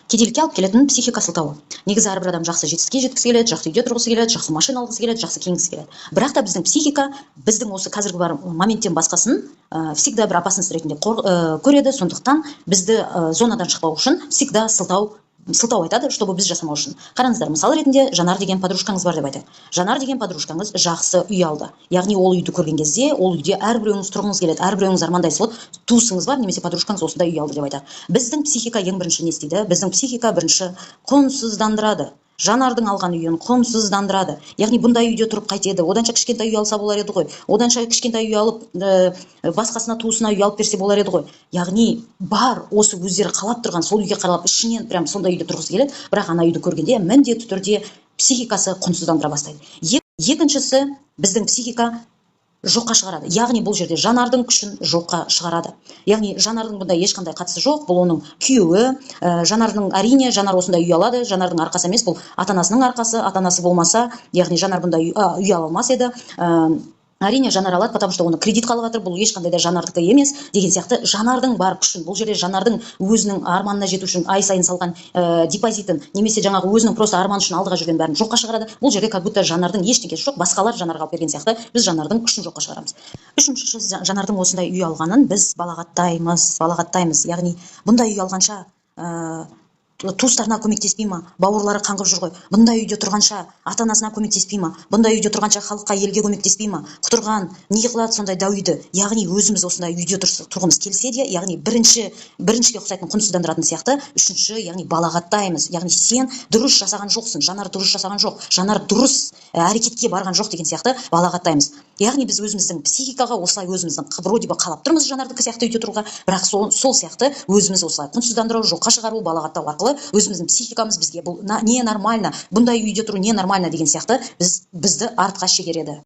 кедейлікке алып келетін психика сылтауы. Негізі әрбір адам жақсы жетістікке жеткісі келеді, жақсы үйде тұрғысы келеді, жақсы машина алғысы келеді, жақсы киінгісі келеді. Бірақ та біздің психика біздің осы қазіргі бар моменттен басқасын всегда бір опасность ретінде көреді. Сондықтан бізді зонадан шықпау үшін всегда сылтау айтады, чтобы біз жасамау үшін. Қараңыздар, мысал ретінде Жанар деген подружкаңыз бар деп айтайық. Жанар деген подружкаңыз жақсы үй алды. Яғни ол үйді көрген кезде, ол үйде әрбіреуіңіз тұрғыңыз келеді, әрбіреуіңіз армандайсыз. Вот туысыңыз бар, немесе подружкаңыз осындай үй алды деп айтайық. Біздің психика ең бірінші не істейді? Біздің психика бірінші құнсыздандырады. Жанардың алған үйін құнсыздандырады. Яғни бұндай үйде тұрып қайтеді. Оданша кішкентай үй алса болар еді ғой. Оданша кішкентай үй алып, басқасына туысына үй алып берсе болар еді ғой. Яғни бар осы өздері қалап тұрған сол үйге қарап ішінен прям сондай үйде тұрғысы келеді. Бірақ ана үйді көргенде міндетті түрде психикасы құнсыздандыра бастайды. Екіншісі, біздің психика жоққа шығарады. Яғни бұл жерде Жанардың күшін жоққа шығарады. Яғни Жанардың бұнда ешқандай қатысы жоқ, бұл оның күйеуі. Жанардың әрине Жанар осындай үй алады, Жанардың арқасы емес, бұл ата-анасының арқасы. Ата-анасы болмаса, яғни Жанар бұндай үй ала алмас еді. Әрине Жанар алады, потому что оны кредитқа алып жатыр, бұл ешқандай да Жанардікі емес деген сияқты. Жанардың бар күшін, бұл жерде Жанардың өзінің арманына жету үшін ай сайын салған депозитін, немесе жаңағы өзінің просто арман үшін алдыға жүрген бәрін жоққа шығарады. Бұл жерде как будто Жанардың ештеңесі жоқ, басқалар Жанарға алып берген сияқты біз Жанардың күшін жоққа шығарамыз. Үшіншісі, Жанардың осындай үй алғанын біз балағаттаймыз. Яғни бұндай үй алғанша туыстарына көмектеспей ма, бауырлары қаңғып жүр ғой, бұндай үйде тұрғанша ата-анасына көмектеспей ма, бұндай үйде тұрғанша халыққа, елге көмектеспей ма, құтырған не қылады сондай дәу үйді. Яғни өзіміз осындай үйде тұрғымыз келсе де, яғни біріншіге ұқсайтын құнсыздандыратын сияқты, үшінші, яғни балағаттаймыз. Яғни сен дұрыс жасаған жоқсың, Жанар дұрыс жасаған жоқ, Жанар дұрыс әрекетке барған жоқ деген сияқты балағаттаймыз. Яғни біз өзіміздің психикаға осылай өзіміздің вроде бы қалап тұрмыз Жанардікі сияқты үйде тұруға, бірақ сол сияқты өзіміз осылай құнсыздандыру, жоққа шығару, балағаттау арқылы өзіміздің психикамыз бізге бұл не нормально, бұндай үйде тұру не нормально деген сияқты бізді артқа шегереді.